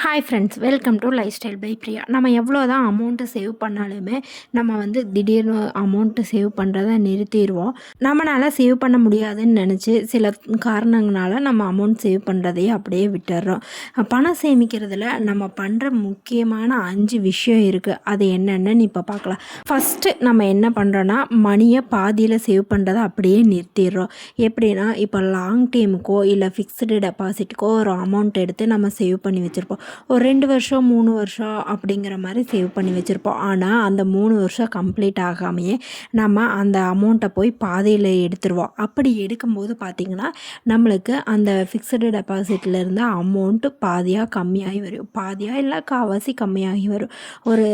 Hi friends, welcome to lifestyle by Priya. நம்ம எவ்வளோ தான் அமௌண்ட்டு சேவ் பண்ணாலுமே நம்ம வந்து திடீர்னு அமௌண்ட்டு சேவ் பண்ணுறத நிறுத்திடுவோம். நம்மளால் சேவ் பண்ண முடியாதுன்னு நினச்சி சில காரணங்களால் நம்ம அமௌண்ட் சேவ் பண்ணுறதையே அப்படியே விட்டுடுறோம். பணம் சேமிக்கிறதுல நம்ம பண்ணுற முக்கியமான 5 விஷயம் இருக்குது. அது என்னென்னு இப்போ பார்க்கலாம். ஃபஸ்ட்டு நம்ம என்ன பண்ணுறோன்னா, மணியை பாதியில் சேவ் பண்ணுறதை அப்படியே நிறுத்திடுறோம். எப்படின்னா, இப்போ லாங் டேமுக்கோ இல்லை ஃபிக்ஸ்டு டெபாசிட்டுக்கோ ஒரு அமௌண்ட் எடுத்து நம்ம சேவ் பண்ணி வச்சுருப்போம். ஒரு 2 வருஷம் 3 வருஷம் அப்படிங்கிற மாதிரி சேவ் பண்ணி வச்சுருப்போம். ஆனால் அந்த 3 வருஷம் கம்ப்ளீட் ஆகாமையே நம்ம அந்த அமௌண்ட்டை போய் பாதியில் எடுத்துருவோம். அப்படி எடுக்கும்போது பார்த்திங்கன்னா, நம்மளுக்கு அந்த ஃபிக்ஸ்டு டெபாசிட்டில் இருந்த அமௌண்ட்டு பாதியாக கம்மியாகி வரும். பாதியாக இல்லை, கால்வாசி கம்மியாகி வரும். ஒரு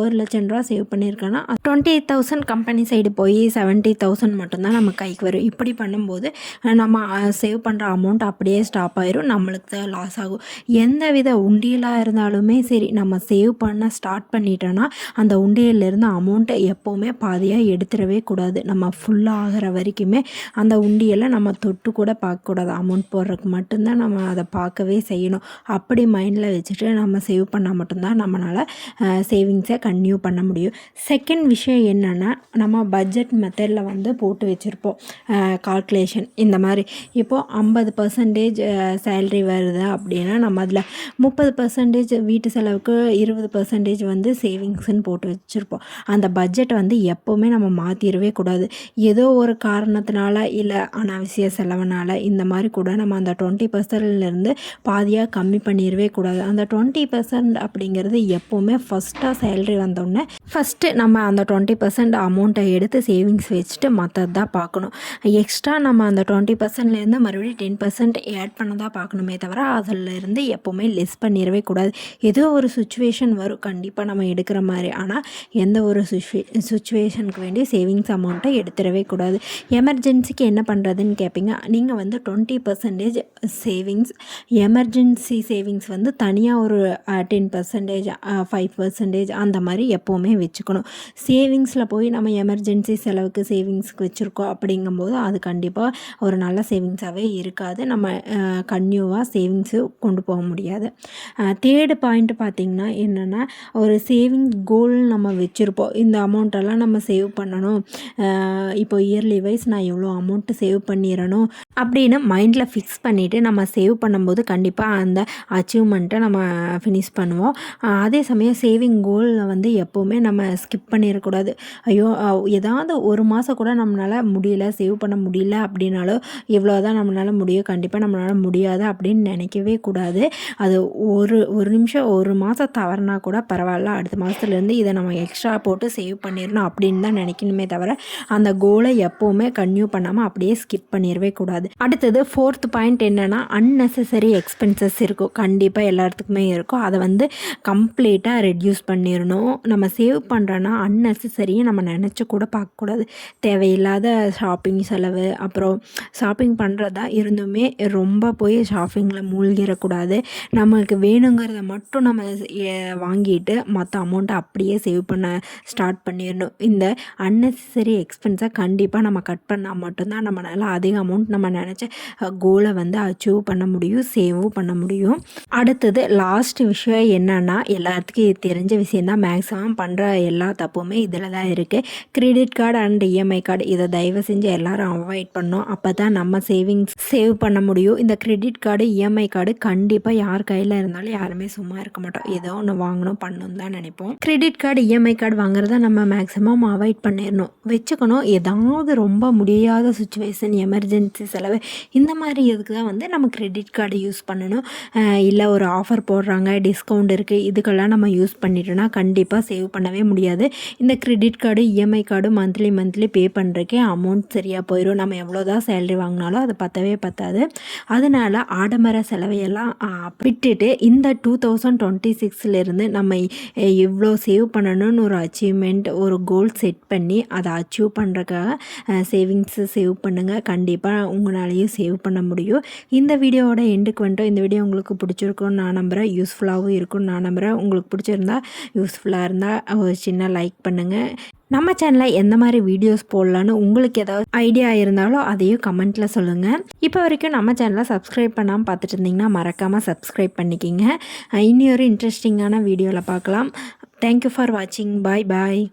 1,00,000 ரூபா சேவ் பண்ணியிருக்கோன்னா 28,000 கம்பெனி சைடு போய் 70,000 மட்டும்தான் நம்ம கைக்கு வரும். இப்படி பண்ணும்போது நம்ம சேவ் பண்ணுற அமௌண்ட் அப்படியே ஸ்டாப் ஆயிரும். நம்மளுக்கு தான் லாஸ் ஆகும். எந்த வித உண்டியலாக இருந்தாலுமே சரி, நம்ம சேவ் பண்ண ஸ்டார்ட் பண்ணிட்டோன்னா அந்த உண்டியல்லேருந்து அமௌண்ட்டை எப்போவுமே பாதியாக எடுத்துடவே கூடாது. நம்ம ஃபுல்லாக ஆகிற வரைக்குமே அந்த உண்டியலை நம்ம தொட்டு கூட பார்க்கக்கூடாது. அமௌண்ட் போடுறதுக்கு மட்டும்தான் நம்ம அதை பார்க்கவே செய்யணும். அப்படி மைண்டில் வச்சுட்டு நம்ம சேவ் பண்ணால் மட்டும்தான் நம்மளால் சேவிங்ஸை கன்டினியூ பண்ண முடியும். செகண்ட் விஷயம் என்னென்னா, நம்ம பட்ஜெட் மெத்தடில் வந்து போட்டு வச்சுருப்போம் கால்குலேஷன். இந்த மாதிரி இப்போது 50% சேல்ரி வருது அப்படின்னா நம்ம அதில் 30% வீட்டு செலவுக்கு, 20% வந்து சேவிங்ஸ்ன்னு போட்டு வச்சுருப்போம். அந்த பட்ஜெட்டை வந்து எப்போவுமே நம்ம மாற்றிடவே கூடாது. ஏதோ ஒரு காரணத்தினால இல்லை அனாவசிய செலவுனால இந்த மாதிரி கூட நம்ம அந்த 20%லேருந்து பாதியாக கம்மி பண்ணிடவே கூடாது. அந்த 20% அப்படிங்கிறது எப்போவுமே ஃபஸ்ட்டாக சேல்ரி வந்தோடனே ஃபஸ்ட்டு நம்ம அந்த 20% அமௌண்ட்டை எடுத்து சேவிங்ஸ் வச்சுட்டு மற்றது தான் பார்க்கணும். எக்ஸ்ட்ரா நம்ம அந்த 20%லேருந்து மறுபடியும் 10% ஆட் பண்ண தான் பார்க்கணுமே தவிர அதிலேருந்து எப்போவுமே லெஸ் பண்ணிடவே கூடாது. ஏதோ ஒரு சுச்சுவேஷன் வரும் கண்டிப்பாக நம்ம எடுக்கிற மாதிரி. ஆனால் எந்த ஒரு சுச்சுவேஷனுக்கு வேண்டி சேவிங்ஸ் அமௌண்ட்டை எடுத்துடவே கூடாது. எமர்ஜென்சிக்கு என்ன பண்ணுறதுன்னு கேட்பீங்க. நீங்கள் வந்து 20% சேவிங்ஸ், எமர்ஜென்சி சேவிங்ஸ் வந்து தனியாக ஒரு 10%, 5% அந்த மாதிரி எப்போவுமே வச்சுக்கணும். சேவிங்ஸில் போய் நம்ம எமர்ஜென்சி செலவுக்கு சேவிங்ஸ்க்கு வச்சுருக்கோம் அப்படிங்கும்போது அது கண்டிப்பாக ஒரு நல்ல சேவிங்ஸாகவே இருக்காது. நம்ம கன்டினியூவாக சேவிங்ஸு கொண்டு போக முடியாது. தேர்டு பாயிண்ட் பார்த்திங்கன்னா என்னென்னா, ஒரு சேவிங்ஸ் கோல் நம்ம வச்சுருப்போம். இந்த அமௌண்ட்டெல்லாம் நம்ம சேவ் பண்ணணும், இப்போ இயர்லி வைஸ் நான் எவ்வளோ அமௌண்ட்டு சேவ் பண்ணிடணும் அப்படின்னு மைண்டில் ஃபிக்ஸ் பண்ணிவிட்டு நம்ம சேவ் பண்ணும்போது கண்டிப்பாக அந்த அச்சீவ்மெண்ட்டை நம்ம ஃபினிஷ் பண்ணுவோம். அதே சமயம் சேவிங் கோலில் வந்து எப்போவுமே நம்ம ஸ்கிப் பண்ணிடக்கூடாது. ஐயோ, ஏதாவது ஒரு மாதம் கூட நம்மளால் முடியல, சேவ் பண்ண முடியல அப்படின்னாலும் இவ்வளோ தான் நம்மளால் முடியும், கண்டிப்பாக நம்மளால் முடியாது அப்படின்னு நினைக்கவே கூடாது. அது ஒரு நிமிஷம், ஒரு மாதம் தவறுனா கூட பரவாயில்ல, அடுத்த மாதத்துலேருந்து இதை நம்ம எக்ஸ்ட்ரா போட்டு சேவ் பண்ணிடணும் அப்படின்னு தான் நினைக்கணுமே தவிர அந்த கோலை எப்போவுமே கன்டினியூ பண்ணாமல் அப்படியே ஸ்கிப் பண்ணிடவே கூடாது. அடுத்தது 4th பாயிண்ட் என்னென்னா, அன்னெசரி எக்ஸ்பென்சஸ் இருக்கும். கண்டிப்பாக எல்லாத்துக்குமே இருக்கும். அதை வந்து கம்ப்ளீட்டாக ரெடியூஸ் பண்ணிடணும். நம்ம சேவ் பண்ணுறோன்னா அன்னெசரியை நம்ம நினச்சி கூட பார்க்கக்கூடாது. தேவையில்லாத ஷாப்பிங் செலவு, அப்புறம் ஷாப்பிங் பண்ணுறதா இருந்துமே ரொம்ப போய் ஷாப்பிங்கில் மூழ்கிடக்கூடாது. நம்மளுக்கு வேணுங்கிறத மட்டும் நம்ம வாங்கிட்டு மற்ற அமௌண்ட்டை அப்படியே சேவ் பண்ண ஸ்டார்ட் பண்ணிடணும். இந்த அன்னெசரி எக்ஸ்பென்ஸை கண்டிப்பாக நம்ம கட் பண்ணால் மட்டும்தான் நம்மளால் அதிக அமௌண்ட் நம்ம நினச்ச கோலை வந்து அச்சீவ் பண்ண முடியும், சேவும் பண்ண முடியும். அடுத்தது லாஸ்ட் விஷயம் என்னன்னா, எல்லாத்துக்கும் இது தெரிஞ்ச விஷயந்தான். மேக்ஸிமம் பண்ணுற எல்லா தப்புமே இதில் தான் இருக்குது. Credit card and EMI card, இதை தயவு செஞ்சு எல்லாரும் அவாய்ட் பண்ணோம். அப்போ தான் நம்ம சேவிங்ஸ் சேவ் பண்ண முடியும். இந்த கிரெடிட் கார்டு, இஎம்ஐ கார்டு கண்டிப்பாக யார் கையில் இருந்தாலும் யாருமே சும்மா இருக்க மாட்டோம். ஏதோ ஒன்று வாங்கணும், பண்ணணும் தான் நினைப்போம். கிரெடிட் கார்டு, இஎம்ஐ கார்டு வாங்குறத நம்ம மேக்ஸிமம் அவாய்ட் பண்ணிடணும், வச்சுக்கணும். ஏதாவது ரொம்ப முடியாத சுச்சுவேஷன், எமர்ஜென்சி செலவு இந்த மாதிரி இதுக்கு தான் வந்து நம்ம கிரெடிட் கார்டு யூஸ் பண்ணணும். இல்லை ஒரு ஆஃபர் போடுறாங்க, டிஸ்கவுண்ட் இருக்குது, இதுக்கெல்லாம் நம்ம யூஸ் பண்ணிட்டோன்னா கண்டிப்பாக சேவ் பண்ணவே முடியாது. இந்த credit card, EMI card monthly pay பண்ணுறக்கே அமௌண்ட் சரியாக போயிடும். நம்ம எவ்வளோதான் சேலரி வாங்கினாலும் அது பத்தவே பத்தாது. அதனால் ஆடம்பர செலவையெல்லாம் விட்டுட்டு இந்த 2026லேருந்து நம்ம இவ்வளோ சேவ் பண்ணணும்னு ஒரு அச்சீவ்மெண்ட், ஒரு கோல் செட் பண்ணி அதை அச்சீவ் பண்ணுறதுக்காக சேவிங்ஸு சேவ் பண்ணுங்கள். கண்டிப்பாக உங்களாலேயும் சேவ் பண்ண முடியும். இந்த வீடியோவோட எண்டுக்கு வந்துட்டோம். இந்த வீடியோ உங்களுக்கு பிடிச்சிருக்குன்னு நான் நம்புகிறேன். யூஸ்ஃபுல்லாகவும் இருக்கும்னு நான் நம்புகிறேன். உங்களுக்கு பிடிச்சிருந்தா, யூஸ்ஃபுல்லாக இருந்தால் ஒரு சின்ன லைக் பண்ணுங்கள். நம்ம சேனலில் எந்த மாதிரி வீடியோஸ் போடலான்னு உங்களுக்கு ஏதாவது ஐடியா இருந்தாலும் அதையும் கமெண்ட்டில் சொல்லுங்கள். இப்போ வரைக்கும் நம்ம சேனலை சப்ஸ்கிரைப் பண்ணாமல் பார்த்துட்டு இருந்தீங்கன்னா மறக்காமல் சப்ஸ்கிரைப் பண்ணிக்கிங்க. இனி ஒரு இன்ட்ரெஸ்டிங்கான வீடியோவில் பார்க்கலாம். தேங்க்யூ ஃபார் வாட்சிங். பாய் பாய்.